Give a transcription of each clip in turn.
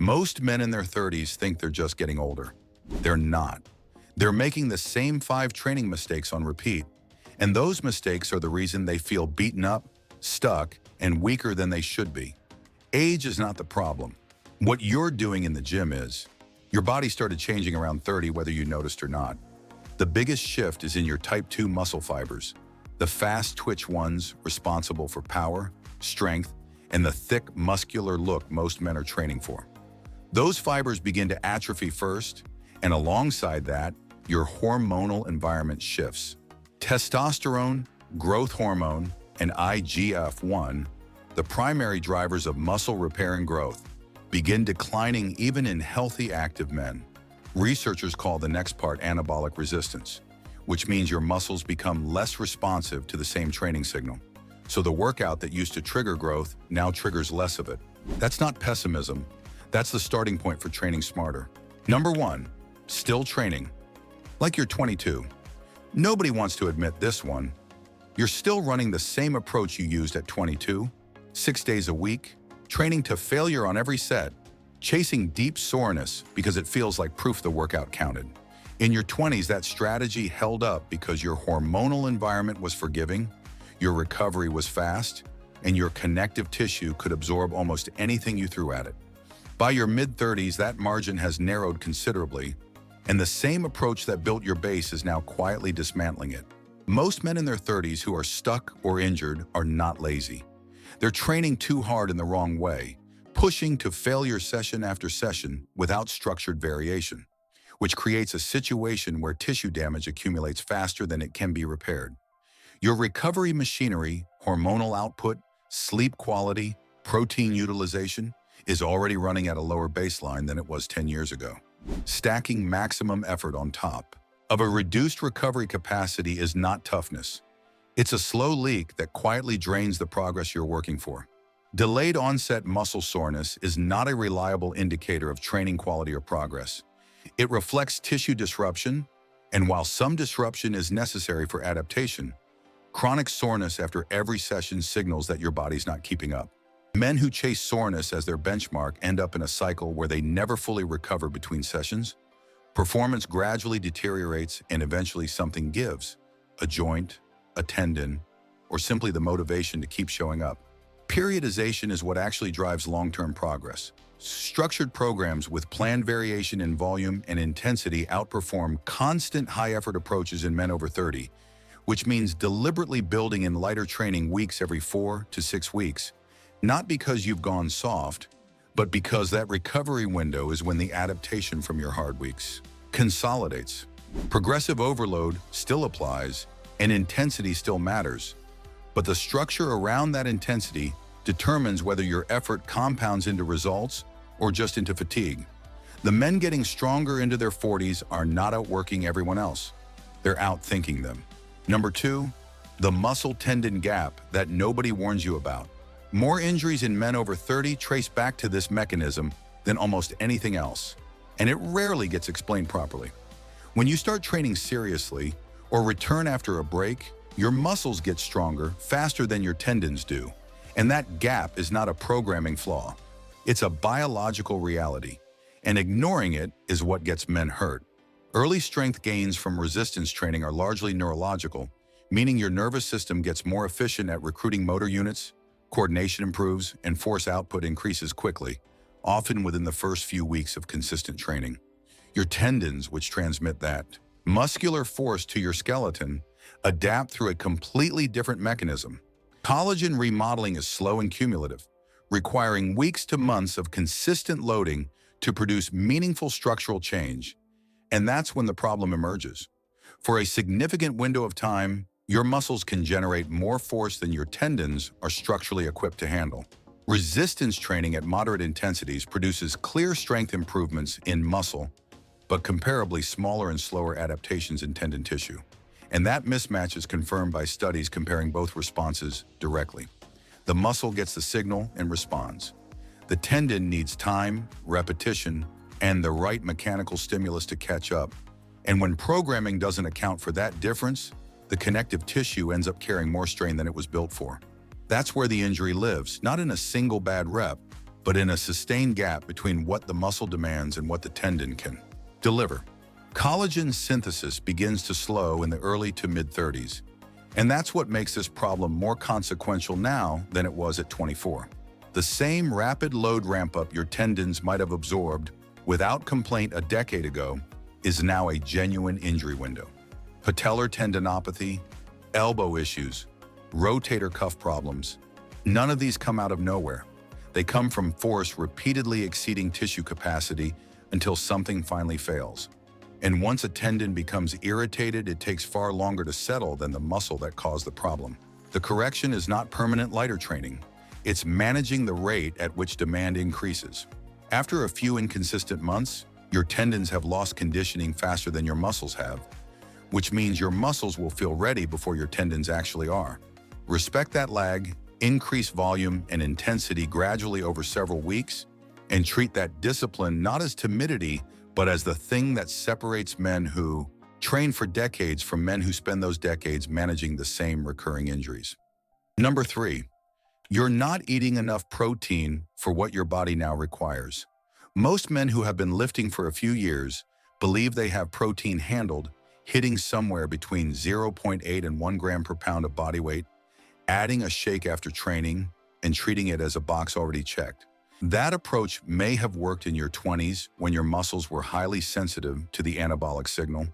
Most men in their 30s think they're just getting older. They're not. They're making the same 5 training mistakes on repeat, and those mistakes are the reason they feel beaten up, stuck, and weaker than they should be. Age is not the problem. What you're doing in the gym is. Your body started changing around 30 whether you noticed or not. The biggest shift is in your type 2 muscle fibers, the fast twitch ones responsible for power, strength, and the thick muscular look most men are training for. Those fibers begin to atrophy first, and alongside that, your hormonal environment shifts. Testosterone, growth hormone, and IGF-1, the primary drivers of muscle repair and growth, begin declining even in healthy, active men. Researchers call the next part anabolic resistance, which means your muscles become less responsive to the same training signal. So the workout that used to trigger growth now triggers less of it. That's not pessimism. That's the starting point for training smarter. Number 1, still training. Like you're 22. Nobody wants to admit this one. You're still running the same approach you used at 22, 6 days a week, training to failure on every set, chasing deep soreness because it feels like proof the workout counted. In your 20s, that strategy held up because your hormonal environment was forgiving, your recovery was fast, and your connective tissue could absorb almost anything you threw at it. By your mid-30s, that margin has narrowed considerably, and the same approach that built your base is now quietly dismantling it. Most men in their 30s who are stuck or injured are not lazy. They're training too hard in the wrong way, pushing to failure session after session without structured variation, which creates a situation where tissue damage accumulates faster than it can be repaired. Your recovery machinery, hormonal output, sleep quality, protein utilization is already running at a lower baseline than it was 10 years ago. Stacking maximum effort on top of a reduced recovery capacity is not toughness. It's a slow leak that quietly drains the progress you're working for. Delayed onset muscle soreness is not a reliable indicator of training quality or progress. It reflects tissue disruption, and while some disruption is necessary for adaptation, chronic soreness after every session signals that your body's not keeping up. Men who chase soreness as their benchmark end up in a cycle where they never fully recover between sessions. Performance gradually deteriorates and eventually something gives, a joint, a tendon, or simply the motivation to keep showing up. Periodization is what actually drives long-term progress. Structured programs with planned variation in volume and intensity outperform constant high-effort approaches in men over 30, which means deliberately building in lighter training weeks every 4 to 6 weeks, not because you've gone soft, but because that recovery window is when the adaptation from your hard weeks consolidates. Progressive overload still applies, and intensity still matters, but the structure around that intensity determines whether your effort compounds into results or just into fatigue. The men getting stronger into their 40s are not outworking everyone else. They're outthinking them. Number 2, the muscle tendon gap that nobody warns you about. More injuries in men over 30 trace back to this mechanism than almost anything else, and it rarely gets explained properly. When you start training seriously or return after a break, your muscles get stronger faster than your tendons do, and that gap is not a programming flaw. It's a biological reality, and ignoring it is what gets men hurt. Early strength gains from resistance training are largely neurological, meaning your nervous system gets more efficient at recruiting motor units, coordination improves, and force output increases quickly, often within the first few weeks of consistent training. Your tendons, which transmit that muscular force to your skeleton, adapt through a completely different mechanism. Collagen remodeling is slow and cumulative, requiring weeks to months of consistent loading to produce meaningful structural change. And that's when the problem emerges. For a significant window of time, your muscles can generate more force than your tendons are structurally equipped to handle. Resistance training at moderate intensities produces clear strength improvements in muscle, but comparably smaller and slower adaptations in tendon tissue. And that mismatch is confirmed by studies comparing both responses directly. The muscle gets the signal and responds. The tendon needs time, repetition, and the right mechanical stimulus to catch up. And when programming doesn't account for that difference, the connective tissue ends up carrying more strain than it was built for. That's where the injury lives, not in a single bad rep, but in a sustained gap between what the muscle demands and what the tendon can deliver. Collagen synthesis begins to slow in the early to mid-30s, and that's what makes this problem more consequential now than it was at 24. The same rapid load ramp-up your tendons might have absorbed without complaint a decade ago is now a genuine injury window. Patellar tendinopathy, elbow issues, rotator cuff problems, none of these come out of nowhere. They come from force repeatedly exceeding tissue capacity until something finally fails. And once a tendon becomes irritated, it takes far longer to settle than the muscle that caused the problem. The correction is not permanent lighter training. It's managing the rate at which demand increases. After a few inconsistent months, your tendons have lost conditioning faster than your muscles have, which means your muscles will feel ready before your tendons actually are. Respect that lag, increase volume and intensity gradually over several weeks, and treat that discipline not as timidity, but as the thing that separates men who train for decades from men who spend those decades managing the same recurring injuries. Number 3, you're not eating enough protein for what your body now requires. Most men who have been lifting for a few years believe they have protein handled, hitting somewhere between 0.8 and 1 gram per pound of body weight, adding a shake after training, and treating it as a box already checked. That approach may have worked in your 20s when your muscles were highly sensitive to the anabolic signal,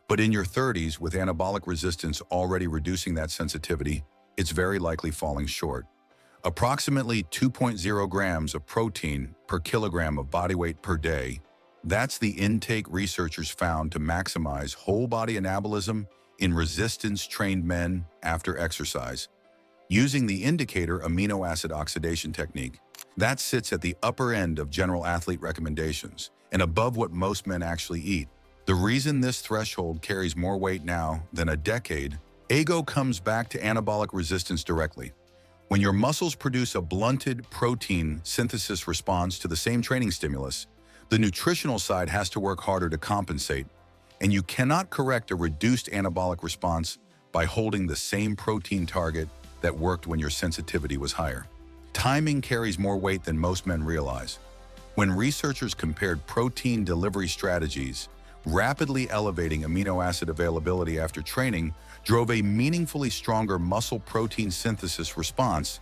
but in your 30s with anabolic resistance already reducing that sensitivity, it's very likely falling short. Approximately 2.0 grams of protein per kilogram of body weight per day. That's the intake researchers found to maximize whole body anabolism in resistance-trained men after exercise, using the indicator amino acid oxidation technique. That sits at the upper end of general athlete recommendations and above what most men actually eat. The reason this threshold carries more weight now than a decade ago comes back to anabolic resistance directly. When your muscles produce a blunted protein synthesis response to the same training stimulus, the nutritional side has to work harder to compensate, and you cannot correct a reduced anabolic response by holding the same protein target that worked when your sensitivity was higher. Timing carries more weight than most men realize. When researchers compared protein delivery strategies, rapidly elevating amino acid availability after training drove a meaningfully stronger muscle protein synthesis response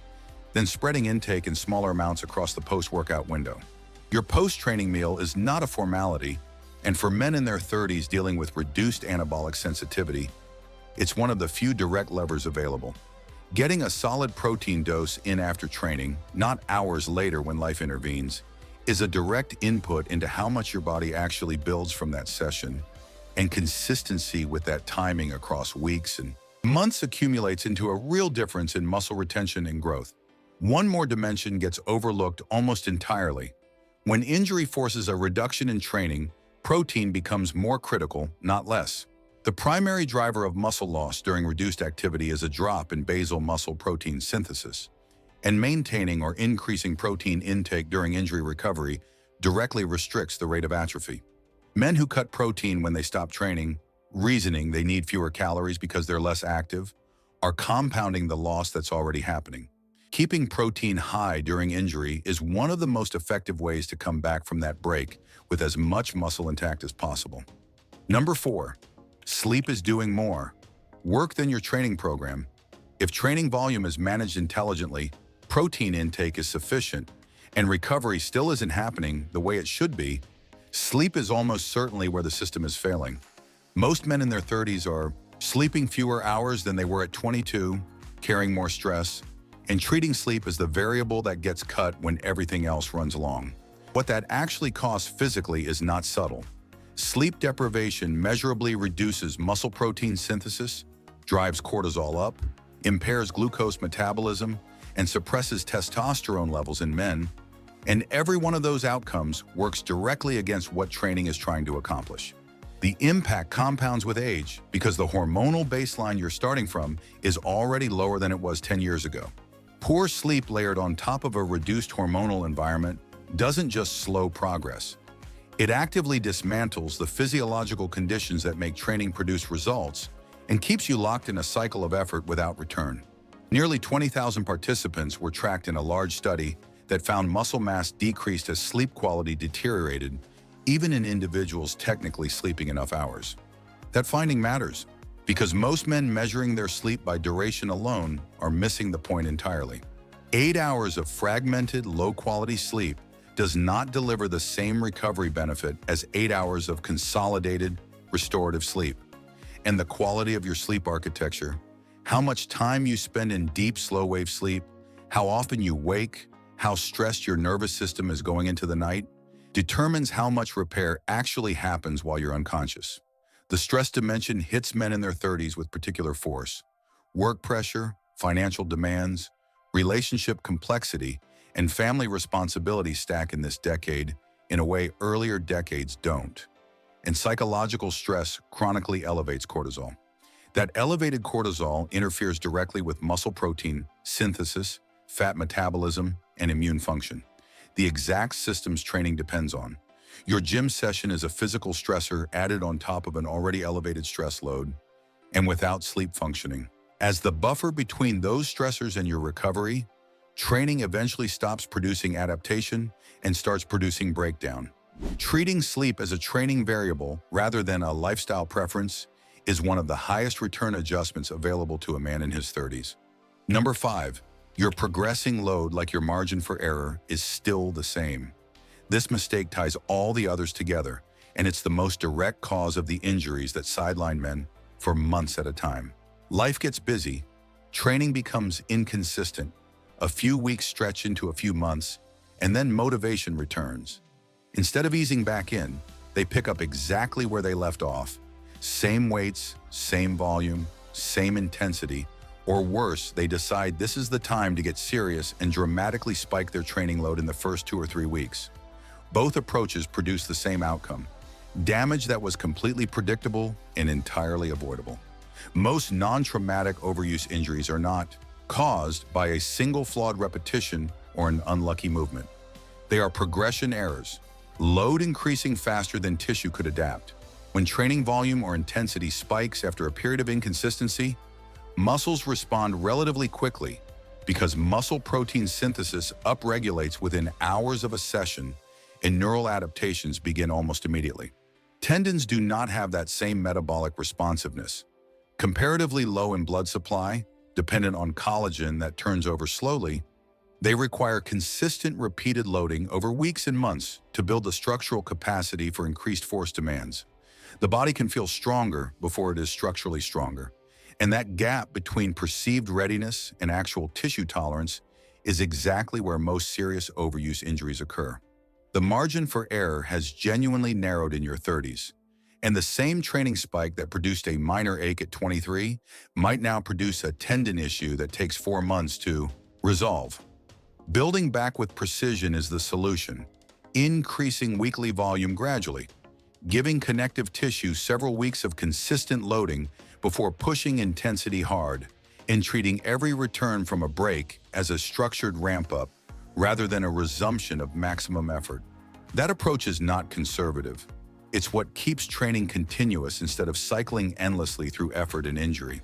than spreading intake in smaller amounts across the post-workout window. Your post-training meal is not a formality, and for men in their 30s dealing with reduced anabolic sensitivity, it's one of the few direct levers available. Getting a solid protein dose in after training, not hours later when life intervenes, is a direct input into how much your body actually builds from that session, and consistency with that timing across weeks and months accumulates into a real difference in muscle retention and growth. One more dimension gets overlooked almost entirely. When injury forces a reduction in training, protein becomes more critical, not less. The primary driver of muscle loss during reduced activity is a drop in basal muscle protein synthesis, and maintaining or increasing protein intake during injury recovery directly restricts the rate of atrophy. Men who cut protein when they stop training, reasoning they need fewer calories because they're less active, are compounding the loss that's already happening. Keeping protein high during injury is one of the most effective ways to come back from that break with as much muscle intact as possible. Number 4. Sleep is doing more work than your training program. If training volume is managed intelligently, protein intake is sufficient, and recovery still isn't happening the way it should be, sleep is almost certainly where the system is failing. Most men in their 30s are sleeping fewer hours than they were at 22, carrying more stress, and treating sleep as the variable that gets cut when everything else runs along. What that actually costs physically is not subtle. Sleep deprivation measurably reduces muscle protein synthesis, drives cortisol up, impairs glucose metabolism, and suppresses testosterone levels in men, and every one of those outcomes works directly against what training is trying to accomplish. The impact compounds with age because the hormonal baseline you're starting from is already lower than it was 10 years ago. Poor sleep layered on top of a reduced hormonal environment doesn't just slow progress. It actively dismantles the physiological conditions that make training produce results and keeps you locked in a cycle of effort without return. Nearly 20,000 participants were tracked in a large study that found muscle mass decreased as sleep quality deteriorated, even in individuals technically sleeping enough hours. That finding matters because most men measuring their sleep by duration alone are missing the point entirely. 8 hours of fragmented, low-quality sleep does not deliver the same recovery benefit as 8 hours of consolidated, restorative sleep. And the quality of your sleep architecture, how much time you spend in deep, slow-wave sleep, how often you wake, how stressed your nervous system is going into the night, determines how much repair actually happens while you're unconscious. The stress dimension hits men in their 30s with particular force. Work pressure, financial demands, relationship complexity, and family responsibility stack in this decade in a way earlier decades don't. And psychological stress chronically elevates cortisol. That elevated cortisol interferes directly with muscle protein synthesis, fat metabolism, and immune function, the exact systems training depends on. Your gym session is a physical stressor added on top of an already elevated stress load, and without sleep functioning. As the buffer between those stressors and your recovery, training eventually stops producing adaptation and starts producing breakdown. Treating sleep as a training variable rather than a lifestyle preference is one of the highest return adjustments available to a man in his 30s. Number 5, your progressing load, like your margin for error, is still the same. This mistake ties all the others together, and it's the most direct cause of the injuries that sideline men for months at a time. Life gets busy, training becomes inconsistent, a few weeks stretch into a few months, and then motivation returns. Instead of easing back in, they pick up exactly where they left off. Same weights, same volume, same intensity, or worse, they decide this is the time to get serious and dramatically spike their training load in the first 2 or 3 weeks. Both approaches produce the same outcome: damage that was completely predictable and entirely avoidable. Most non-traumatic overuse injuries are not caused by a single flawed repetition or an unlucky movement. They are progression errors, load increasing faster than tissue could adapt. When training volume or intensity spikes after a period of inconsistency, muscles respond relatively quickly because muscle protein synthesis upregulates within hours of a session and neural adaptations begin almost immediately. Tendons do not have that same metabolic responsiveness. Comparatively low in blood supply, dependent on collagen that turns over slowly, they require consistent repeated loading over weeks and months to build the structural capacity for increased force demands. The body can feel stronger before it is structurally stronger, and that gap between perceived readiness and actual tissue tolerance is exactly where most serious overuse injuries occur. The margin for error has genuinely narrowed in your 30s, and the same training spike that produced a minor ache at 23 might now produce a tendon issue that takes 4 months to resolve. Building back with precision is the solution, increasing weekly volume gradually, giving connective tissue several weeks of consistent loading before pushing intensity hard, and treating every return from a break as a structured ramp-up rather than a resumption of maximum effort. That approach is not conservative. It's what keeps training continuous instead of cycling endlessly through effort and injury.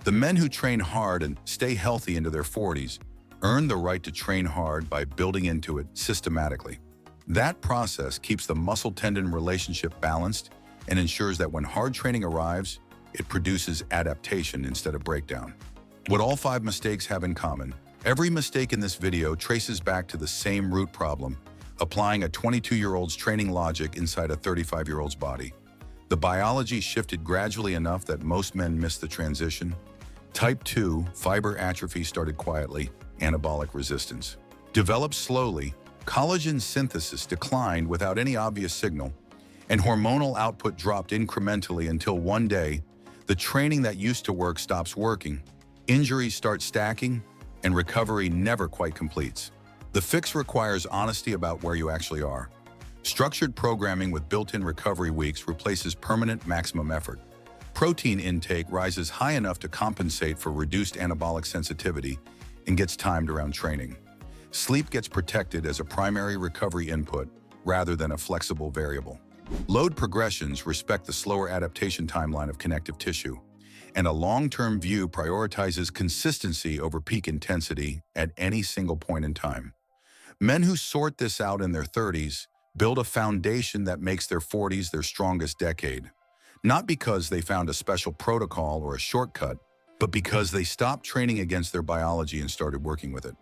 The men who train hard and stay healthy into their 40s earn the right to train hard by building into it systematically. That process keeps the muscle-tendon relationship balanced and ensures that when hard training arrives, it produces adaptation instead of breakdown. What all 5 mistakes have in common: every mistake in this video traces back to the same root problem, applying a 22-year-old's training logic inside a 35-year-old's body. The biology shifted gradually enough that most men missed the transition. Type 2 fiber atrophy started quietly, anabolic resistance developed slowly, collagen synthesis declined without any obvious signal, and hormonal output dropped incrementally until one day, the training that used to work stops working, injuries start stacking, and recovery never quite completes. The fix requires honesty about where you actually are. Structured programming with built-in recovery weeks replaces permanent maximum effort. Protein intake rises high enough to compensate for reduced anabolic sensitivity and gets timed around training. Sleep gets protected as a primary recovery input rather than a flexible variable. Load progressions respect the slower adaptation timeline of connective tissue, and a long-term view prioritizes consistency over peak intensity at any single point in time. Men who sort this out in their 30s build a foundation that makes their 40s their strongest decade, not because they found a special protocol or a shortcut, but because they stopped training against their biology and started working with it.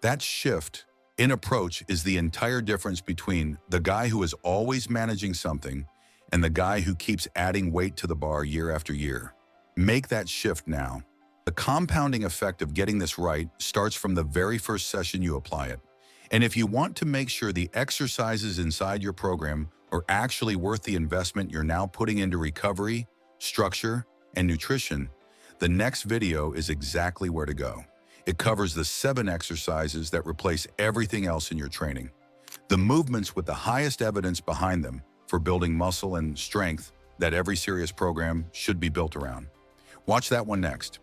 That shift in approach is the entire difference between the guy who is always managing something and the guy who keeps adding weight to the bar year after year. Make that shift now. The compounding effect of getting this right starts from the very first session you apply it. And if you want to make sure the exercises inside your program are actually worth the investment you're now putting into recovery, structure, and nutrition, the next video is exactly where to go. It covers the 7 exercises that replace everything else in your training. The movements with the highest evidence behind them for building muscle and strength that every serious program should be built around. Watch that one next.